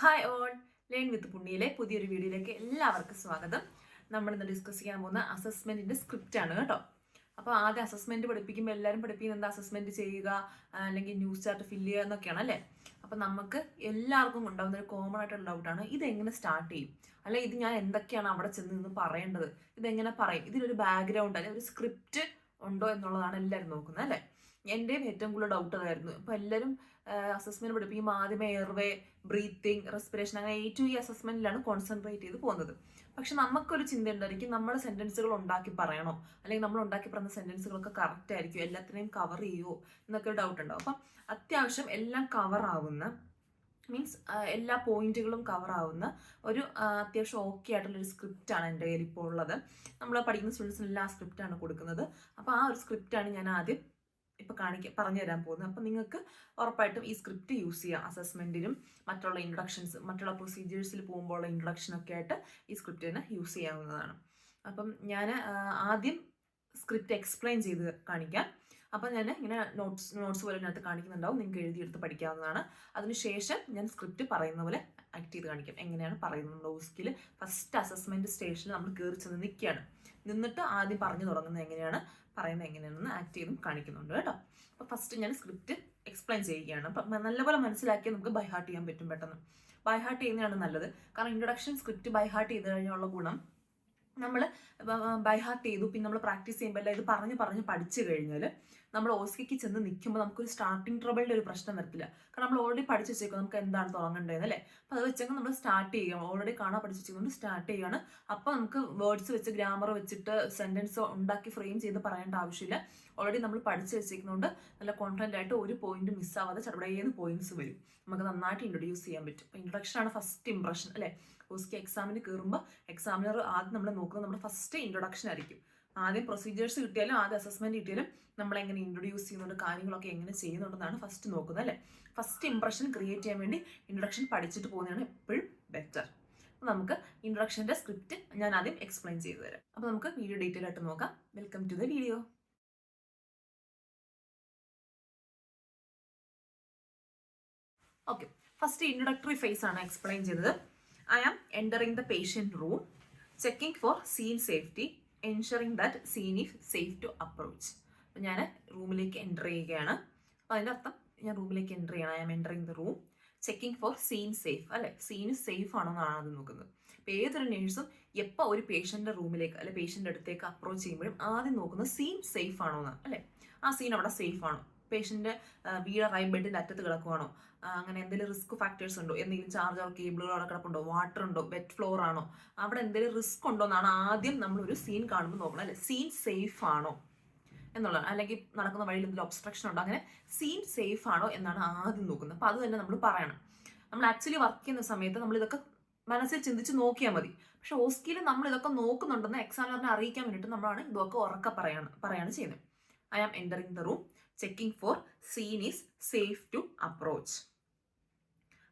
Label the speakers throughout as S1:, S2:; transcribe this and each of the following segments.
S1: Hi all, learn with പുണ്ണിയിലെ പുതിയൊരു വീഡിയോയിലേക്ക് എല്ലാവർക്കും സ്വാഗതം. നമ്മളിന്ന് ഡിസ്കസ് ചെയ്യാൻ പോകുന്ന അസസ്മെന്റിന്റെ സ്ക്രിപ്റ്റ് ആണ് കേട്ടോ. അപ്പോൾ ആദ്യം അസസ്മെന്റ് പഠിപ്പിക്കുമ്പോൾ എല്ലാവരും പഠിപ്പിക്കുന്നത് എന്താ, അസസ്മെന്റ് ചെയ്യുക അല്ലെങ്കിൽ ന്യൂസ് ചാർട്ട് ഫില്ല് ചെയ്യുക എന്നൊക്കെയാണ് അല്ലേ. അപ്പം നമുക്ക് എല്ലാവർക്കും ഉണ്ടാകുന്ന ഒരു കോമൺ ആയിട്ടുള്ള ഡൗട്ടാണ്, ഇതെങ്ങനെ സ്റ്റാർട്ട് ചെയ്യും, അല്ലെ ഇത് ഞാൻ എന്തൊക്കെയാണ് അവിടെ ചെന്ന് നിന്ന് പറയേണ്ടത്, ഇതെങ്ങനെ പറയും, ഇതിനൊരു ബാക്ക്ഗ്രൗണ്ട് അല്ലെങ്കിൽ ഒരു സ്ക്രിപ്റ്റ് ഉണ്ടോ എന്നുള്ളതാണ് എല്ലാവരും നോക്കുന്നത് അല്ലേ. എൻ്റെയും ഏറ്റവും കൂടുതൽ ഡൗട്ട് അതായിരുന്നു. അപ്പോൾ എല്ലാവരും അസസ്മെന്റ് പഠിപ്പിക്കുമ്പോൾ ആദ്യമേ എയർവേ, ബ്രീത്തിങ്, റെസ്പിറേഷൻ അങ്ങനെ ഈ അസസ്മെന്റിലാണ് കോൺസെൻട്രേറ്റ് ചെയ്ത് പോകുന്നത്. പക്ഷെ നമുക്കൊരു ചിന്ത ഉണ്ടായിരിക്കും, നമ്മൾ സെന്റൻസുകൾ ഉണ്ടാക്കി പറയണോ, അല്ലെങ്കിൽ നമ്മൾ ഉണ്ടാക്കി പറയുന്ന സെന്റൻസുകളൊക്കെ കറക്റ്റ് ആയിരിക്കും, എല്ലാത്തിനെയും കവർ ചെയ്യുമോ എന്നൊക്കെ ഒരു ഡൗട്ട് ഉണ്ടാവും. അപ്പം അത്യാവശ്യം എല്ലാം കവർ ആവുന്ന, മീൻസ് എല്ലാ പോയിന്റുകളും കവർ ആവുന്ന ഒരു അത്യാവശ്യം ഓക്കെ ആയിട്ടുള്ളൊരു സ്ക്രിപ്റ്റാണ് എൻ്റെ കയ്യിൽ ഇപ്പോൾ ഉള്ളത്. നമ്മൾ പഠിക്കുന്ന സ്റ്റുഡൻസിനെല്ലാം ആ സ്ക്രിപ്റ്റാണ് കൊടുക്കുന്നത്. അപ്പോൾ ആ ഒരു സ്ക്രിപ്റ്റാണ് ഞാൻ ആദ്യം പറഞ്ഞു തരാൻ പോകുന്നത്. അപ്പം നിങ്ങൾക്ക് ഉറപ്പായിട്ടും ഈ സ്ക്രിപ്റ്റ് യൂസ് ചെയ്യാം അസസ്മെന്റിനും മറ്റുള്ള ഇൻട്രൊഡക്ഷൻസ്, മറ്റുള്ള പ്രൊസീജിയേഴ്സിൽ പോകുമ്പോഴുള്ള ഇൻട്രൊഡക്ഷനൊക്കെ ആയിട്ട് ഈ സ്ക്രിപ്റ്റ് തന്നെ യൂസ് ചെയ്യാവുന്നതാണ്. അപ്പം ഞാൻ ആദ്യം സ്ക്രിപ്റ്റ് എക്സ്പ്ലെയിൻ ചെയ്ത് കാണിക്കാം. അപ്പം ഞാൻ ഇങ്ങനെ നോട്ട്സ് പോലെ ഇതിനകത്ത് കാണിക്കുന്നുണ്ടാവും, നിങ്ങൾക്ക് എഴുതിയെടുത്ത് പഠിക്കാവുന്നതാണ്. അതിനുശേഷം ഞാൻ സ്ക്രിപ്റ്റ് പറയുന്ന പോലെ ആക്ട് ചെയ്ത് കാണിക്കാം, എങ്ങനെയാണ് പറയുന്നത്. OSCEയിൽ ഫസ്റ്റ് അസസ്മെന്റ് സ്റ്റേഷനിൽ നമ്മൾ കയറി ചെന്ന് നിൽക്കുകയാണ്, നിന്നിട്ട് ആദ്യം പറഞ്ഞു തുടങ്ങുന്നത് എങ്ങനെയാണ്, പറയുന്നത് എങ്ങനെയാണെന്ന് ആക്ട് ചെയ്തും കാണിക്കുന്നുണ്ട് കേട്ടോ. അപ്പോൾ ഫസ്റ്റ് ഞാൻ സ്ക്രിപ്റ്റ് എക്സ്പ്ലെയിൻ ചെയ്യുകയാണ്. അപ്പം നല്ലപോലെ മനസ്സിലാക്കിയാൽ നമുക്ക് ബൈ ഹാർട്ട് ചെയ്യാൻ പറ്റും പെട്ടെന്ന്. ബൈ ഹാർട്ട് ചെയ്യുന്നതാണ് നല്ലത്. കാരണം ഇൻട്രൊഡക്ഷൻ സ്ക്രിപ്റ്റ് ബൈ ഹാർട്ട് ചെയ്ത് കഴിഞ്ഞുള്ള ഗുണം, നമ്മൾ ബൈ ഹാർട്ട് ചെയ്തു, പിന്നെ നമ്മൾ പ്രാക്ടീസ് ചെയ്യുമ്പോൾ ഇത് പറഞ്ഞ് പഠിച്ചു കഴിഞ്ഞാൽ നമ്മൾ OSCEക്ക് ചെന്ന് നിൽക്കുമ്പോൾ നമുക്കൊരു സ്റ്റാർട്ടിങ് ട്രബിളിൻ്റെ ഒരു പ്രശ്നം വരത്തില്ല. കാരണം നമ്മൾ ഓൾറെഡി പഠിച്ചു വെച്ചേക്കും നമുക്ക് എന്താണ് തുടങ്ങേണ്ടതെന്ന് അല്ലേ. അപ്പോൾ അത് വെച്ചെങ്കിൽ നമ്മൾ സ്റ്റാർട്ട് ചെയ്യുകയാണ്, ഓൾറെഡി കാണാൻ പഠിച്ചു വെച്ചുകൊണ്ട് സ്റ്റാർട്ട് ചെയ്യുകയാണ്. അപ്പോൾ നമുക്ക് വേർഡ്സ് വെച്ച് ഗ്രാമർ വെച്ചിട്ട് സെൻറ്റൻസ് ഉണ്ടാക്കി ഫ്രെയിം ചെയ്ത് പറയേണ്ട ആവശ്യമില്ല. ഓൾറെഡി നമ്മൾ പഠിച്ചു വെച്ചേക്കുന്നതുകൊണ്ട് നല്ല കോൺഫിഡൻ്റ് ആയിട്ട് ഒരു പോയിന്റ് മിസ്സാവാതെ ചടപടേന്ന് പോയിന്റ്സ് വരും, നമുക്ക് നന്നായിട്ട് ഇൻട്രൊഡ്യൂസ് ചെയ്യാൻ പറ്റും. അപ്പോൾ ഇൻട്രൊഡക്ഷനാണ് ഫസ്റ്റ് ഇംപ്രഷൻ അല്ലേ. OSCE എക്സാമിന് കയറുമ്പോൾ എക്സാമിനർ ആദ്യം നമ്മൾ നോക്കുന്നത് നമ്മുടെ ഫസ്റ്റ് ഇൻട്രൊഡക്ഷൻ ആയിരിക്കും. ആദ്യം പ്രൊസീജിയേഴ്സ് കിട്ടിയാലും ആദ്യം അസസ്മെന്റ് കിട്ടിയാലും നമ്മളെങ്ങനെ ഇൻട്രൊഡ്യൂസ് ചെയ്യുന്നുണ്ട്, കാര്യങ്ങളൊക്കെ എങ്ങനെ ചെയ്യുന്നുണ്ടെന്നാണ് ഫസ്റ്റ് നോക്കുന്നത് അല്ലേ. ഫസ്റ്റ് ഇംപ്രഷൻ ക്രിയേറ്റ് ചെയ്യാൻ വേണ്ടി ഇൻട്രൊഡക്ഷൻ പഠിച്ചിട്ട് പോകുന്നതാണ് എപ്പോഴും ബെറ്റർ. അപ്പോൾ നമുക്ക് ഇൻട്രൊഡക്ഷൻ്റെ സ്ക്രിപ്റ്റ് ഞാൻ ആദ്യം എക്സ്പ്ലെയിൻ ചെയ്തു തരാം. അപ്പോൾ നമുക്ക് വീഡിയോ ഡീറ്റെയിൽ ആയിട്ട് നോക്കാം. Welcome to the video. Okay, first introductory phase ആണ് എക്സ്പ്ലെയിൻ ചെയ്തത്. I am entering the patient room, checking for scene safety, ensuring that scene is safe to approach. അപ്പോൾ ഞാൻ റൂമിലേക്ക് എൻ്റർ ചെയ്യുകയാണ്. അപ്പോൾ അതിൻ്റെ അർത്ഥം ഞാൻ റൂമിലേക്ക് എൻ്റർ ചെയ്യണം. I am entering the room, checking for scene safe അല്ലേ. സീൻ സേഫ് ആണോ എന്നാണ് അത് നോക്കുന്നത്. അപ്പോൾ ഏതൊരു നേഴ്സും എപ്പോൾ ഒരു പേഷ്യൻ്റെ റൂമിലേക്ക് അല്ലെ പേഷ്യൻ്റെ അടുത്തേക്ക് അപ്രോച്ച് ചെയ്യുമ്പോഴും ആദ്യം നോക്കുന്നത് സീൻ സേഫ് ആണോ എന്ന് അല്ലേ. ആ സീൻ അവിടെ സേഫ് ആണോ, പേഷ്യൻ്റെ വീഴറായി ബെഡിൻ്റെ അറ്റത്ത് കിടക്കുവാണോ, അങ്ങനെ എന്തെങ്കിലും റിസ്ക് ഫാക്ടേഴ്സ് ഉണ്ടോ, എന്തെങ്കിലും ചാർജർ കേബിളുകൾ അവിടെ കിടപ്പുണ്ടോ, വാട്ടർ ഉണ്ടോ, വെറ്റ് ഫ്ലോർ ആണോ, അവിടെ എന്തെങ്കിലും റിസ്ക് ഉണ്ടോ എന്നാണ് ആദ്യം നമ്മളൊരു സീൻ കാണുമ്പോൾ നോക്കണം അല്ലെ. സീൻ സേഫ് ആണോ എന്നുള്ളതാണ്. അല്ലെങ്കിൽ നടക്കുന്ന വഴിയിൽ എന്തെങ്കിലും ഒബ്സ്ട്രക്ഷൻ ഉണ്ടോ, അങ്ങനെ സീൻ സേഫ് ആണോ എന്നാണ് ആദ്യം നോക്കുന്നത്. അപ്പോൾ അത് തന്നെ നമ്മൾ പറയണം. നമ്മൾ ആക്ച്വലി വർക്ക് ചെയ്യുന്ന സമയത്ത് നമ്മൾ ഇതൊക്കെ മനസ്സിൽ ചിന്തിച്ച് നോക്കിയാൽ മതി. പക്ഷെ OSCEയിൽ നമ്മൾ ഇതൊക്കെ നോക്കുന്നുണ്ടെന്ന് എക്സാമിനറിനെ അറിയിക്കാൻ വേണ്ടിയിട്ട് നമ്മളാണ് ഇതൊക്കെ ഉറക്കെ പറയാണ് ചെയ്യുന്നത്. I am entering the room, checking for scene is safe to approach,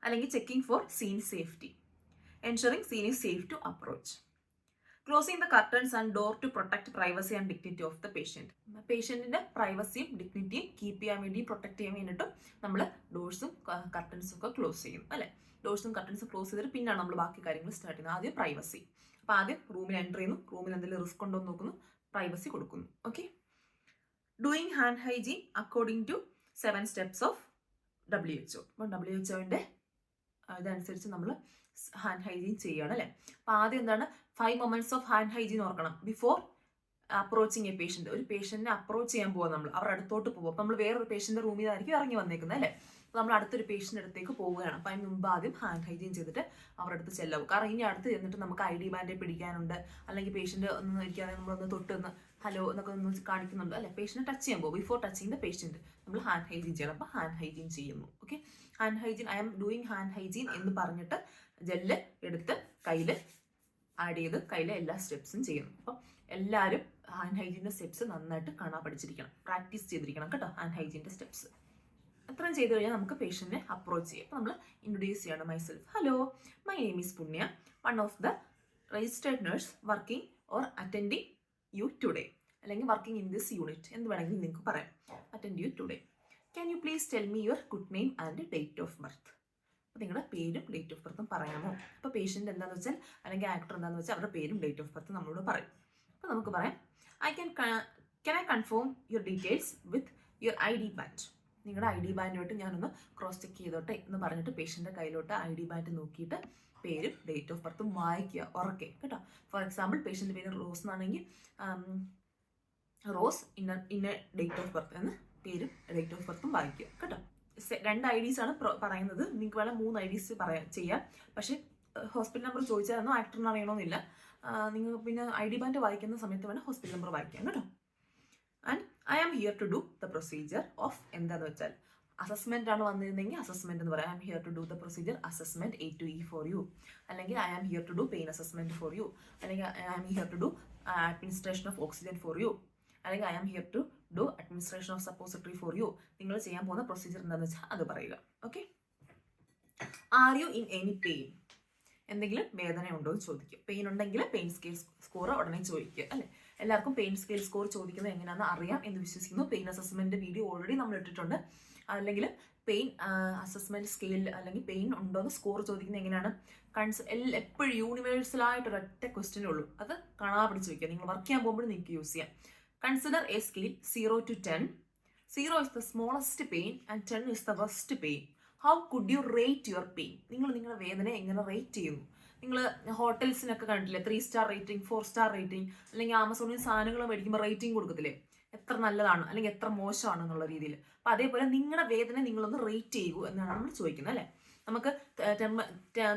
S1: അല്ലെങ്കിൽ checking for scene safety, ensuring scene is safe to approach, closing the curtains and door to protect privacy and dignity of the patient. പേഷ്യൻറ്റിൻ്റെ പ്രൈവസിയും ഡിഗ്നിറ്റിയും keep ചെയ്യാൻ വേണ്ടി, protect ചെയ്യാൻ വേണ്ടിയിട്ടും നമ്മൾ ഡോഴ്സും കർട്ടൻസും ഒക്കെ ക്ലോസ് ചെയ്യും അല്ലേ. ഡോഴ്സും കർട്ടൻസും ക്ലോസ് ചെയ്തിട്ട് പിന്നാണ് നമ്മൾ ബാക്കി കാര്യങ്ങൾ സ്റ്റാർട്ട് ചെയ്യുന്നത്. ആദ്യം പ്രൈവസി. അപ്പോൾ ആദ്യം റൂമിൽ എൻ്റർ ചെയ്യുന്നു, റൂമിൽ എന്തെങ്കിലും റിസ്ക് ഉണ്ടോ എന്ന് നോക്കുന്നു, പ്രൈവസി കൊടുക്കുന്നു. Okay. Doing hand hygiene according to 7 steps of WHO. അപ്പോൾ WHOൻ്റെ ഇതനുസരിച്ച് നമ്മൾ ഹാൻഡ് ഹൈജീൻ ചെയ്യുകയാണ് അല്ലേ. അപ്പോൾ ആദ്യം എന്താണ്, 5 moments ഓഫ് ഹാൻഡ് ഹൈജീൻ ഓർക്കണം ബിഫോർ അപ്രോച്ചിങ് എ പേഷ്യൻറ്റ്. ഒരു പേഷ്യൻറ്റിനെ അപ്രോച്ച് ചെയ്യാൻ പോകാം, നമ്മൾ അവരുടെ അടുത്തോട്ട് പോകും. അപ്പോൾ നമ്മൾ വേറൊരു പേഷ്യൻ്റെ റൂമിൽ നിന്നായിരിക്കും ഇറങ്ങി വന്നേക്കുന്നത് അല്ലേ. അപ്പോൾ നമ്മൾ അടുത്തൊരു പേഷ്യൻ്റെ അടുത്തേക്ക് പോവുകയാണ്. അപ്പോൾ അതിന് മുമ്പ് ആദ്യം ഹാൻഡ് ഹൈജീൻ ചെയ്തിട്ട് അവരുടെ അടുത്ത് ചെല്ലാവും. കാരണം ഇനി അടുത്ത് ചെന്നിട്ട് നമുക്ക് ID ബാൻഡ് പിടിക്കാനുണ്ട്, അല്ലെങ്കിൽ പേഷ്യൻ്റ് ഒന്നും ഇരിക്കാതെ നമ്മളൊന്ന് തൊട്ടൊന്ന് ഹലോ എന്നൊക്കെ ഒന്ന് കാണിക്കുന്നുണ്ട് അല്ലെ. പേഷ്യൻറ്റ് ടച്ച് ചെയ്യാൻ പോകും. ബിഫോർ ടച്ചിങ് ദ പേഷ്യൻറ്റ് നമ്മൾ ഹാൻഡ് ഹൈജീൻ ചെയ്യണം. അപ്പോൾ ഹാൻഡ് ഹൈജീൻ ചെയ്യുന്നു. Okay, hand hygiene, I am doing hand hygiene എന്ന് പറഞ്ഞിട്ട് ജെല്ല് എടുത്ത് കയ്യിൽ ആഡ് ചെയ്ത് കയ്യിലെ എല്ലാ സ്റ്റെപ്സും ചെയ്യുന്നു. അപ്പോൾ എല്ലാവരും ഹാൻഡ് ഹൈജീൻ്റെ സ്റ്റെപ്സ് നന്നായിട്ട് കാണാൻ പഠിച്ചിരിക്കണം, പ്രാക്ടീസ് ചെയ്തിരിക്കണം കേട്ടോ. ഹാൻഡ് ഹൈജീൻ്റെ സ്റ്റെപ്സ് അത്രയും ചെയ്ത് കഴിഞ്ഞാൽ നമുക്ക് പേഷ്യൻറ്റിനെ അപ്രോച്ച് ചെയ്യും. അപ്പോൾ നമ്മൾ ഇൻട്രൊഡ്യൂസ് ചെയ്യണം. Myself, hello, my name is Punya, one of the registered nurse working or attending you today, അല്ലെങ്കിൽ വർക്കിംഗ് ഇൻ ദിസ് യൂണിറ്റ് എന്ത് വേണമെങ്കിലും നിങ്ങൾക്ക് പറയാം. Attend you today. Can you please tell me your good name and date of birth. അപ്പോൾ നിങ്ങളുടെ പേരും date of ബർത്തും പറയാമോ. അപ്പോൾ പേഷ്യൻ്റ് എന്താണെന്ന് വെച്ചാൽ അല്ലെങ്കിൽ ആക്ടർ എന്താണെന്ന് വെച്ചാൽ അവരുടെ പേരും ഡേറ്റ് ഓഫ് ബർത്തും നമ്മളോട് പറയും. അപ്പോൾ നമുക്ക് പറയാം, can I confirm your details with your ID badge. നിങ്ങളുടെ ID ബാൻഡുമായിട്ട് ഞാനൊന്ന് ക്രോസ് ചെക്ക് ചെയ്തോട്ടെ എന്ന് പറഞ്ഞിട്ട് പേഷ്യൻ്റെ കയ്യിലോട്ട് ID ബാൻഡ് നോക്കിയിട്ട് പേരും ഡേറ്റ് ഓഫ് ബർത്തും വായിക്കുക ഉറക്കെ കേട്ടോ. ഫോർ എക്സാമ്പിൾ പേഷ്യൻ്റെ പേര് റോസ് എന്നാണെങ്കിൽ റോസ് ഇന്ന ഡേറ്റ് ഓഫ് ബർത്ത് എന്ന് പേരും ഡേറ്റ് ഓഫ് ബർത്തും വായിക്കുക കേട്ടോ. 2 IDs ആണ് പറയുന്നത്. നിങ്ങൾക്ക് വേണം 3 IDs ചെയ്യാം. പക്ഷേ ഹോസ്പിറ്റൽ നമ്പർ ചോദിച്ചാലൊന്നും ആക്ടറിന് അറിയണമെന്നില്ല. നിങ്ങൾ പിന്നെ ID ബാൻഡ് വായിക്കുന്ന സമയത്ത് വേണം ഹോസ്പിറ്റൽ നമ്പർ വായിക്കാം കേട്ടോ. And I am here to do the procedure of എന്താണെന്ന് വെച്ചാൽ അസസ്മെൻ്റ് ആണ് വന്നിരുന്നെങ്കിൽ അസസ്മെൻ്റ് എന്ന് പറയാം. I am here to do the procedure assessment A to E for you, അല്ലെങ്കിൽ I am here to do pain assessment for you, അല്ലെങ്കിൽ I am here to do administration of oxygen for you, അല്ലെങ്കിൽ I am here to do administration of suppository for you. നിങ്ങൾ ചെയ്യാൻ പോകുന്ന procedure എന്താണെന്ന് വെച്ചാൽ അത് പറയുക. Okay. Are you in any pain. എന്തെങ്കിലും വേദന ഉണ്ടോ എന്ന് ചോദിക്കുക. പെയിൻ ഉണ്ടെങ്കിൽ പെയിൻ സ്കെയിൽ സ്കോർ ഉടനെ ചോദിക്കുക അല്ലേ. എല്ലാവർക്കും പെയിൻ സ്കെയിൽ സ്കോർ ചോദിക്കുന്നത് എങ്ങനെയാണെന്ന് അറിയാം എന്ന് വിശ്വസിക്കുന്നു. പെയിൻ അസസ്മെൻറ്റ് വീഡിയോ ഓൾറെഡി നമ്മൾ ഇട്ടിട്ടുണ്ട്. അല്ലെങ്കിൽ പെയിൻ അസസ്മെൻറ്റ് സ്കെയിൽ അല്ലെങ്കിൽ പെയിൻ ഉണ്ടോ എന്ന് സ്കോർ ചോദിക്കുന്നത് എങ്ങനെയാണ്, എപ്പോഴും യൂണിവേഴ്സലായിട്ടൊരൊറ്റ ക്വസ്റ്റ്യനേ ഉള്ളൂ. അത് കാണാതെ പിടിച്ച് വയ്ക്കുക. നിങ്ങൾ വർക്ക് ചെയ്യാൻ പോകുമ്പോഴും നിങ്ങൾക്ക് യൂസ് ചെയ്യാം. Consider A scale 0 to 10. 0 is the smallest pain and 10 is the worst pain. How could you rate your pain. നിങ്ങൾ നിങ്ങളുടെ വേദന എങ്ങനെ റേറ്റ് ചെയ്യുന്നു. നിങ്ങൾ ഹോട്ടൽസിനൊക്കെ കണ്ടില്ലേ 3 സ്റ്റാർ റേറ്റിംഗ് 4 സ്റ്റാർ റേറ്റിംഗ്, അല്ലെങ്കിൽ ആമസോണിൽ സാധനങ്ങൾ മേടിക്കുമ്പോൾ റേറ്റിംഗ് കൊടുക്കത്തില്ലേ, എത്ര നല്ലതാണ് അല്ലെങ്കിൽ എത്ര മോശമാണ് എന്നുള്ള രീതിയിൽ. അപ്പം അതേപോലെ നിങ്ങളുടെ വേദന നിങ്ങളൊന്ന് റേറ്റ് ചെയ്യൂ എന്നാണ് നമ്മൾ ചോദിക്കുന്നത് അല്ലേ. നമുക്ക്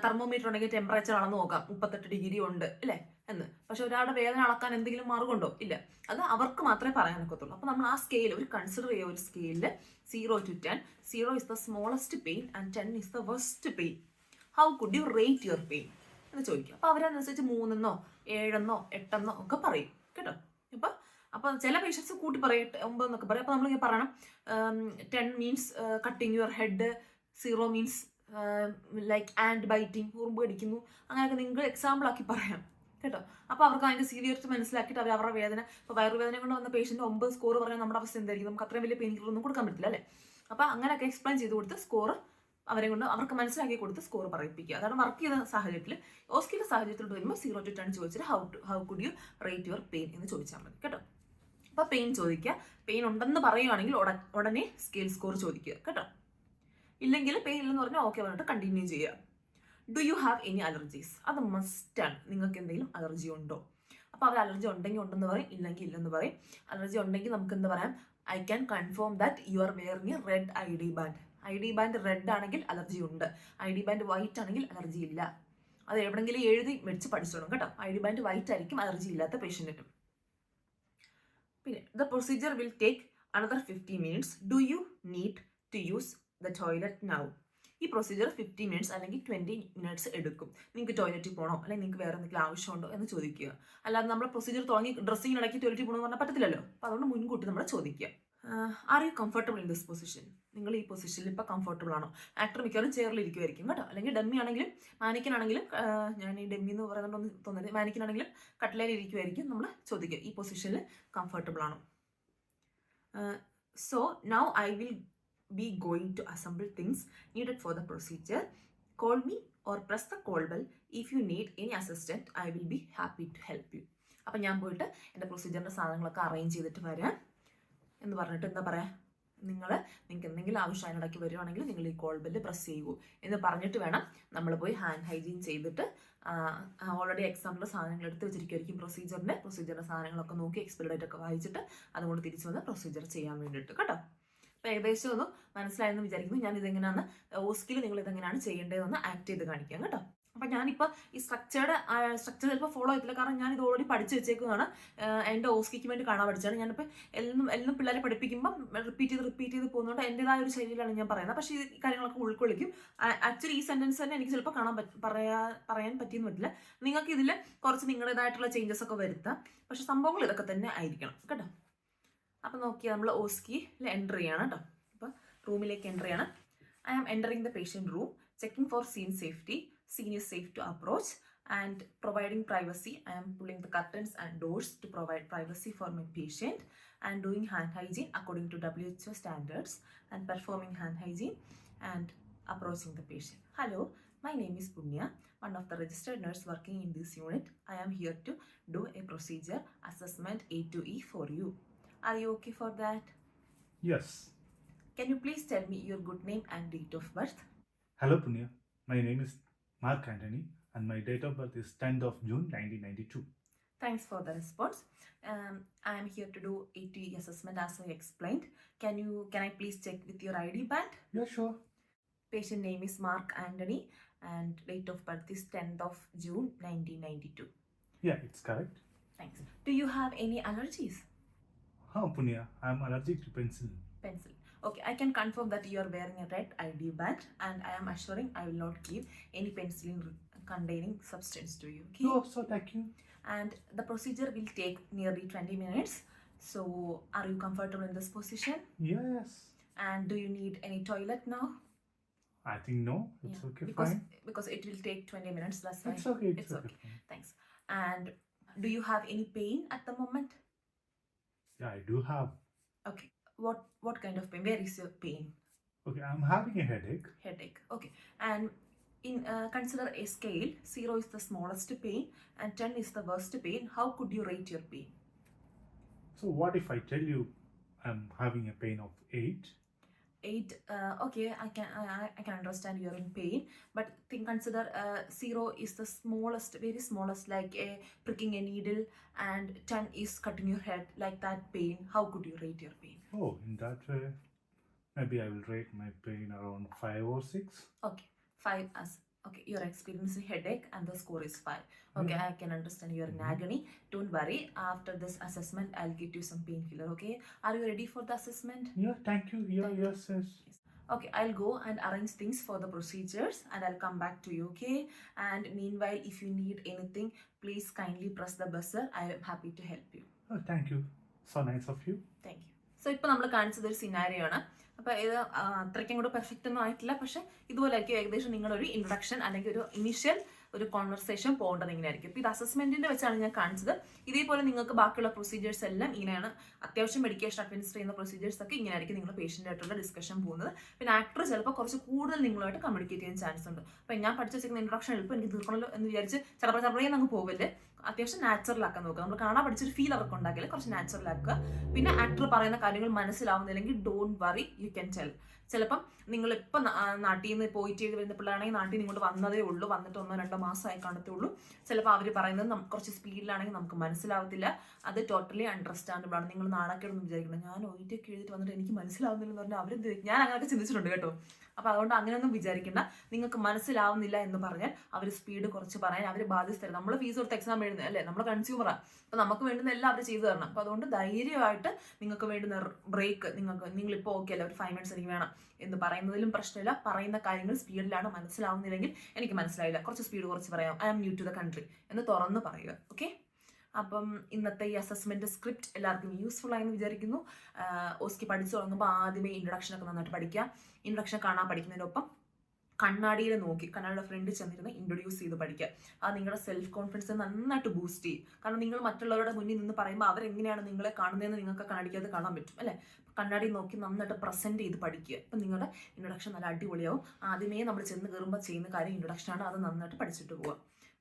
S1: തെർമോമീറ്റർ ഉണ്ടെങ്കിൽ ടെമ്പറേച്ചർ അളന്ന് നോക്കാം, 38 ഡിഗ്രി ഉണ്ട് അല്ലേ എന്ന്. പക്ഷെ ഒരാളുടെ വേദന അളക്കാൻ എന്തെങ്കിലും മാർഗമുണ്ടോ? ഇല്ല. അത് അവർക്ക് മാത്രമേ പറയാനൊക്കത്തുള്ളൂ. അപ്പോൾ നമ്മൾ ആ സ്കെയിൽ ഒരു കൺസിഡർ ചെയ്യുക. ഒരു സ്കെയിലിൽ 0 to 10, 0 is the smallest pain and 10 is the worst pain. How could you rate your pain എന്ന് ചോദിക്കും. അപ്പോൾ അവരനുസരിച്ച് 3 7 8 ഒക്കെ പറയും കേട്ടോ. അപ്പോൾ ചില പേഷ്യൻസ് കൂട്ടി പറയും 9 എന്നൊക്കെ പറയും. അപ്പോൾ നമ്മളിങ്ങനെ പറയണം 10 means cutting your head, 0 means like and biting, ഉറുമ്പ് കടിക്കുന്നു, അങ്ങനെയൊക്കെ നിങ്ങൾക്ക് എക്സാമ്പിൾ ആക്കി പറയാം കേട്ടോ. അപ്പോൾ അവർക്ക് അതിൻ്റെ സീരിയസ് മനസ്സിലാക്കിയിട്ട് അവർ അവരുടെ വേദന, ഇപ്പോൾ വയറുവേദന കൊണ്ട് വന്ന പേഷ്യൻ്റ് 9 സ്കോർ പറഞ്ഞാൽ നമ്മുടെ അവസ്ഥ എന്തായിരിക്കും. നമുക്ക് അത്രയും വലിയ പെയിൻ കില്ലർ ഒന്നും കൊടുക്കാൻ പറ്റില്ല അല്ലേ. അപ്പോൾ അങ്ങനെയൊക്കെ എക്സ്പ്ലെയിൻ ചെയ്ത് കൊടുത്ത് സ്കോർ അവരെ കൊണ്ട് അവർക്ക് മനസ്സിലാക്കി കൊടുത്ത് സ്കോർ പറയിപ്പിക്കുക. അതാണ് വർക്ക് ചെയ്ത സാഹചര്യത്തിൽ. OSCE സാഹചര്യത്തിലോട്ട് വരുമ്പോൾ 0 to 10 ചോദിച്ചിട്ട് how could you rate your pain എന്ന് ചോദിച്ചാൽ മതി കേട്ടോ. അപ്പോൾ പെയിൻ ചോദിക്കുക. പെയിൻ ഉണ്ടെന്ന് പറയുകയാണെങ്കിൽ ഉടനെ സ്കെയിൽ സ്കോർ ചോദിക്കുക കേട്ടോ. ഇല്ലെങ്കിൽ പെയിൻ ഇല്ലെന്ന് പറഞ്ഞാൽ ഓക്കെ പറഞ്ഞിട്ട് കണ്ടിന്യൂ ചെയ്യുക. Do you have any allergies. അത് മസ്റ്റാണ്. നിങ്ങൾക്ക് എന്തെങ്കിലും അലർജി ഉണ്ടോ. അപ്പോൾ അവർ അലർജി ഉണ്ടെങ്കിൽ ഉണ്ടെന്ന് പറയും, ഇല്ലെങ്കിൽ ഇല്ലെന്ന് പറയും. അലർജി ഉണ്ടെങ്കിൽ നമുക്ക് എന്ത് പറയാം, I can confirm that you are wearing a red ID band. ID band red ആണെങ്കിൽ അലർജി ഉണ്ട്, ID ബാൻഡ് വൈറ്റ് ആണെങ്കിൽ അലർജി ഇല്ല. അത് എവിടെയെങ്കിലും എഴുതി മേടിച്ച് പഠിച്ചോണം കേട്ടോ. ID ബാൻഡ് വൈറ്റ് ആയിരിക്കും അലർജി ഇല്ലാത്ത പേഷ്യൻറ്റിന്. പിന്നെ the procedure will take another 50 minutes. Do you need to use the toilet now. ഈ പ്രൊസീജിയർ 50 minutes അല്ലെങ്കിൽ 20 minutes എടുക്കും. നിങ്ങൾക്ക് ടോയ്ലറ്റിൽ പോകണോ അല്ലെങ്കിൽ നിങ്ങൾക്ക് വേറെ എന്തെങ്കിലും ആവശ്യമുണ്ടോ എന്ന് ചോദിക്കുക. അല്ലാതെ നമ്മൾ പ്രൊസീജിയർ തുടങ്ങി ഡ്രസ്സിങ്ങിനിടയ്ക്ക് ടോയ്ലറ്റിൽ പോകണമെന്ന് പറഞ്ഞാൽ പറ്റത്തില്ലല്ലോ. അപ്പോൾ അതുകൊണ്ട് മുൻകൂട്ടി നമ്മൾ ചോദിക്കുക. Are you comfortable in this position. നിങ്ങൾ ഈ പൊസിഷനിൽ ഇപ്പോൾ കംഫർട്ടബിൾ ആണോ. ആക്ടർ മിക്കവാറും ചെയറിലിരിക്കുമായിരിക്കും കേട്ടോ. അല്ലെങ്കിൽ ഡമ്മി ആണെങ്കിലും മാനിക്കനാണെങ്കിലും, ഞാൻ ഈ ഡമ്മി എന്ന് പറയുന്നുണ്ടോന്ന് തോന്നുന്നത്, മാനിക്കനാണെങ്കിലും കട്ടിലയിലിരിക്കുമായിരിക്കും. നമ്മൾ ചോദിക്കുക ഈ പൊസിഷനിൽ കംഫർട്ടബിൾ ആണോ. So now I will be going to assemble things needed for the procedure. Call me or press the call bell if you need any assistance. I will be happy to help you. അപ്പം ഞാൻ പോയിട്ട് എൻ്റെ പ്രൊസീജിയറിൻ്റെ സാധനങ്ങളൊക്കെ arrange ചെയ്തിട്ട് വരാം എന്ന് പറഞ്ഞിട്ട് എന്താ പറയുക, നിങ്ങൾക്ക് എന്തെങ്കിലും ആവശ്യം അതിനിടയ്ക്ക് വരുവാണെങ്കിൽ നിങ്ങൾ ഈ കോൾ ബെല്ല് പ്രസ് ചെയ്യൂ എന്ന് പറഞ്ഞിട്ട് വേണം നമ്മൾ പോയി ഹാൻഡ് ഹൈജീൻ ചെയ്തിട്ട് ഓൾറെഡി എക്സാമ്പിൾ സാധനങ്ങൾ എടുത്ത് വെച്ചിരിക്കുമായിരിക്കും. പ്രൊസീജിയറിൻ്റെ സാധനങ്ങളൊക്കെ നോക്കി എക്സ്പയറി ഡേറ്റ് ഒക്കെ വായിച്ചിട്ട് അതുകൊണ്ട് തിരിച്ചു വന്ന് പ്രൊസീജിയർ ചെയ്യാൻ വേണ്ടിയിട്ട് കേട്ടോ. അപ്പോൾ ഏകദേശം ഒന്ന് മനസ്സിലായെന്ന് വിചാരിക്കുന്നു. ഞാൻ ഇതെങ്ങനെയാണ് OSCE നിങ്ങൾ ഇതെങ്ങനെയാണ് ചെയ്യേണ്ടതെന്ന് ആക്ട് ചെയ്ത് കാണിക്കാം കേട്ടോ. അപ്പം ഞാനിപ്പോൾ ഈ സ്ട്രക്ചർ ചിലപ്പോൾ ഫോളോ ചെയ്തില്ല, കാരണം ഞാൻ ഇത് ഓൾറെഡി പഠിച്ച് വെച്ചേക്കുന്നതാണ്. എൻ്റെ OSCEക്ക് വേണ്ടി കാണാൻ പഠിച്ചാണ്. ഞാനിപ്പോൾ എല്ലാം പിള്ളേരെ പഠിപ്പിക്കുമ്പം റിപ്പീറ്റ് ചെയ്ത് പോകുന്നതുകൊണ്ട് എൻ്റെതായ ഒരു ശൈലിയിലാണ് ഞാൻ പറയുന്നത്. പക്ഷേ ഈ കാര്യങ്ങളൊക്കെ ഉൾക്കൊള്ളിക്കും. ആക്ച്വലി ഈ സെൻറ്റൻസ് തന്നെ എനിക്ക് ചിലപ്പോൾ പറയാൻ പറ്റിയെന്ന് പറ്റില്ല. നിങ്ങൾക്ക് ഇതിൽ കുറച്ച് നിങ്ങളുടേതായിട്ടുള്ള ചേഞ്ചസ് ഒക്കെ വരുത്താം. പക്ഷെ സംഭവങ്ങൾ ഇതൊക്കെ തന്നെ ആയിരിക്കണം കേട്ടോ. അപ്പം നോക്കിയാൽ നമ്മൾ OSCEയിൽ എൻ്റർ ചെയ്യണം കേട്ടോ. അപ്പോൾ റൂമിലേക്ക് എൻ്റർ ചെയ്യണം. I am entering the patient room, checking for scene safety. Scene is safe to approach and providing privacy. I am pulling the curtains and doors to provide privacy for my patient and doing hand hygiene according to WHO standards and performing hand hygiene and approaching the patient. Hello, my name is Punya, one of the registered nurse working in this unit. I am here to do a procedure assessment A to E for you. Are you okay for that?
S2: Yes.
S1: Can you please tell me your good name and date of birth?
S2: Hello Punya. My name is Mark Anthony and my date of birth is 10th of June 1992.
S1: Thanks for the response. I am here to do A to E assessment as I explained. Can I please check with your ID band?
S2: Yeah, sure.
S1: Patient name is Mark Anthony and date of birth is 10th of June 1992.
S2: Yeah, it's correct.
S1: Thanks. Do you have any allergies?
S2: Punya, I'm allergic to pencil.
S1: Pencil. Okay, I can confirm that you are wearing a red ID band and I am assuring I will not give any penicillin containing substance to you. Okay?
S2: Oh, so thank you.
S1: And the procedure will take nearly 20 minutes. So, are you comfortable in this position?
S2: Yes.
S1: And do you need any toilet now?
S2: I think no. It's
S1: Yeah,
S2: okay,
S1: because,
S2: fine.
S1: Because it will take 20 minutes. That's why.
S2: It's okay.
S1: It's okay. Thanks. And do you have any pain at the moment?
S2: Yeah, I do have.
S1: Okay. What kind of pain? Where is your pain?
S2: Okay, I'm having a headache.
S1: Headache. Okay. And consider a scale. 0 is the smallest pain and 10 is the worst pain. How could you rate your pain?
S2: So what if I tell you I'm having a pain of 8?
S1: 8. Okay, I can understand you're in pain, but consider 0 is the smallest, very smallest, like a pricking a needle, and 10 is cutting your head, like that pain. How could you rate your pain?
S2: Oh, in that way, maybe I will rate my pain around 5 or 6.
S1: Okay, 5 as okay. You're experiencing headache and the score is 5. Okay, I can understand you're in agony. Don't worry. After this assessment, I'll get you some painkiller. Okay, are you ready for the assessment?
S2: Yeah, thank you. Yeah, yes.
S1: Okay, I'll go and arrange things for the procedures and I'll come back to you, okay? And meanwhile, if you need anything, please kindly press the buzzer. I am happy to help you.
S2: Oh, thank you. So nice of you.
S1: Thank you. So, ഇപ്പോൾ നമ്മൾ കാണിച്ചത് ഒരു scenario ആണ്. അപ്പോൾ ഇത് അത്രയ്ക്കും കൂടെ perfect ഒന്നും ആയിട്ടില്ല, പക്ഷേ ഇതുപോലെയായിരിക്കും ഏകദേശം നിങ്ങളൊരു ഇൻട്രൊഡക്ഷൻ അല്ലെങ്കിൽ ഒരു ഇനീഷ്യൽ ഒരു കോൺവെർസേഷൻ പോകേണ്ടത് ഇങ്ങനെയായിരിക്കും. ഇപ്പോൾ ഇത് അസസ്മെന്റിന്റെ വെച്ചാണ് ഞാൻ കാണിച്ചത്. ഇതേപോലെ നിങ്ങൾക്ക് ബാക്കിയുള്ള പ്രൊസീജിയേഴ്സ് എല്ലാം ഇങ്ങനെയാണ്. അത്യാവശ്യം മെഡിക്കേഷൻ അഡ്മിനിസ്റ്റർ ചെയ്യുന്ന പ്രൊസീജിയേഴ്സ് ഒക്കെ ഇങ്ങനെയായിരിക്കും നിങ്ങൾ പേഷ്യൻ്റ് ആയിട്ടുള്ള ഡിസ്കഷൻ പോകുന്നത്. പിന്നെ ആക്ടർ ചിലപ്പോൾ കുറച്ച് കൂടുതൽ നിങ്ങളുമായിട്ട് കമ്മ്യൂണിക്കേറ്റ് ചെയ്യാൻ ചാൻസ് ഉണ്ട്. അപ്പോൾ ഞാൻ പഠിച്ചു വെച്ചിരിക്കുന്ന ഇൻട്രൊഡക്ഷൻ എളുപ്പം എനിക്ക് തീർക്കണമല്ലോ എന്ന് വിചാരിച്ച് ചെറുപ്പം അങ്ങ് പോകല്ലേ. അത്യാവശ്യം നാച്ചുറൽ ആക്കാൻ നോക്കുക. നമ്മൾ കാണാൻ പഠിച്ചൊരു ഫീൽ അവർക്ക് ഉണ്ടാക്കിയാൽ കുറച്ച് നാച്ചുറൽ ആക്കുക. പിന്നെ ആക്ടർ പറയുന്ന കാര്യങ്ങൾ മനസ്സിലാവുന്നില്ലെങ്കിൽ don't worry, you can tell. ചിലപ്പം നിങ്ങളിപ്പം നാട്ടിൽ നിന്ന് പോയിട്ട് വരുന്ന പിള്ളേരാണെങ്കിൽ നാട്ടിൽ നിന്ന് ഇങ്ങോട്ട് വന്നതേ ഉള്ളൂ, വന്നിട്ട് 1-2 മാസമായി കാണത്തേ ഉള്ളൂ. ചിലപ്പോൾ അവർ പറയുന്നത് കുറച്ച് സ്പീഡിലാണെങ്കിൽ നമുക്ക് മനസ്സിലാവത്തില്ല. അത് ടോട്ടലി അണ്ടർസ്റ്റാൻഡബിൾ ആണ്. നിങ്ങൾ നാണക്കേടൊന്നും വിചാരിക്കണം. ഞാൻ ഒയിറ്റൊക്കെ എഴുതിയിട്ട് വന്നിട്ട് എനിക്ക് മനസ്സിലാവുന്നില്ലെന്ന് പറഞ്ഞാൽ അവരെന്ത്, ഞാൻ അങ്ങനെയൊക്കെ ചിന്തിച്ചിട്ടുണ്ട് കേട്ടോ. അപ്പോൾ അതുകൊണ്ട് അങ്ങനെയൊന്നും വിചാരിക്കേണ്ട. നിങ്ങൾക്ക് മനസ്സിലാവുന്നില്ല എന്ന് പറഞ്ഞാൽ അവർ സ്പീഡ് കുറച്ച് പറയാൻ അവർ ബാധ്യസ്ഥരാണ്. നമ്മൾ ഫീസ് കൊടുത്ത് എക്സാം എഴുതുന്നത് അല്ലേ, നമ്മൾ കൺസ്യൂമറാണ്. അപ്പോൾ നമുക്ക് വേണ്ടുന്ന എല്ലാം അവർ ചെയ്തു തരണം. അപ്പോൾ അതുകൊണ്ട് ധൈര്യമായിട്ട് നിങ്ങൾക്ക് വേണ്ടുന്ന ബ്രേക്ക് നിങ്ങളിപ്പോൾ ഓക്കെ അല്ല, ഒരു 5 മിനിറ്റ്സ് എനിക്ക് വേണം എന്ന് പറയുന്നതിലും പ്രശ്നമില്ല. പറയുന്ന കാര്യങ്ങൾ സ്പീഡിലാണ്. മനസ്സിലാവുന്നില്ലെങ്കിൽ എനിക്ക് മനസ്സിലായില്ല, കുറച്ച് സ്പീഡ് കുറച്ച് പറയാം, I am new to the country എന്ന് തുറന്ന് പറയുക. ഓക്കെ, അപ്പം ഇന്നത്തെ ഈ അസസ്മെന്റ് സ്ക്രിപ്റ്റ് എല്ലാവർക്കും യൂസ്ഫുൾ ആയെന്ന് വിചാരിക്കുന്നു. OSCE പഠിച്ചു തുടങ്ങുമ്പോൾ ആദ്യമേ ഇൻട്രൊഡക്ഷനൊക്കെ നന്നായിട്ട് പഠിക്കുക. ഇൻട്രൊഡക്ഷൻ കാണാൻ പഠിക്കുന്നതിനൊപ്പം കണ്ണാടിയിൽ നോക്കി കണ്ണാടിയുടെ ഫ്രണ്ടിൽ ചെന്നിരുന്ന് ഇൻട്രൊഡ്യൂസ് ചെയ്ത് പഠിക്കുക. അത് നിങ്ങളുടെ സെൽഫ് കോൺഫിഡൻസ് നന്നായിട്ട് ബൂസ്റ്റ് ചെയ്യും. കാരണം നിങ്ങൾ മറ്റുള്ളവരുടെ മുന്നിൽ നിന്ന് പറയുമ്പോൾ അവരെങ്ങനെയാണ് നിങ്ങളെ കാണുന്നതെന്ന് നിങ്ങൾക്ക് കണ്ണാടിക്കകത്ത് കാണാൻ പറ്റും അല്ലേ. കണ്ണാടി നോക്കി നന്നായിട്ട് പ്രസന്റ് ചെയ്ത് പഠിക്കുക. അപ്പം നിങ്ങളുടെ ഇൻട്രൊഡക്ഷൻ നല്ല അടിപൊളിയാവും. ആദ്യമേ നമ്മൾ ചെന്ന് കയറുമ്പോൾ ചെയ്യുന്ന കാര്യം ഇൻട്രൊഡക്ഷനാണ്. അത് നന്നായിട്ട് പഠിച്ചിട്ട് പോവുക.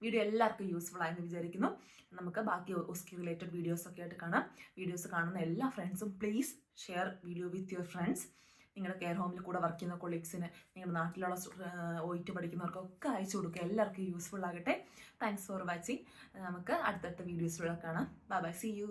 S1: വീഡിയോ എല്ലാവർക്കും യൂസ്ഫുൾ ആയെന്ന് വിചാരിക്കുന്നു. നമുക്ക് ബാക്കി OSCE റിലേറ്റഡ് വീഡിയോസ് ഒക്കെ ആയിട്ട് കാണാം. വീഡിയോസ് കാണുന്ന എല്ലാ ഫ്രണ്ട്സും please share video with your friends. നിങ്ങളുടെ കെയർ ഹോമിൽ കൂടെ വർക്ക് ചെയ്യുന്ന കൊളീഗ്സിന്, നിങ്ങളുടെ നാട്ടിലുള്ള OIT പഠിക്കുന്നവർക്കൊക്കെ അയച്ചു കൊടുക്കുക. എല്ലാവർക്കും യൂസ്ഫുൾ ആകട്ടെ. Thanks for watching. നമുക്ക് അടുത്തടുത്ത വീഡിയോസിലൂടെ കാണാം. Bye bye, see U.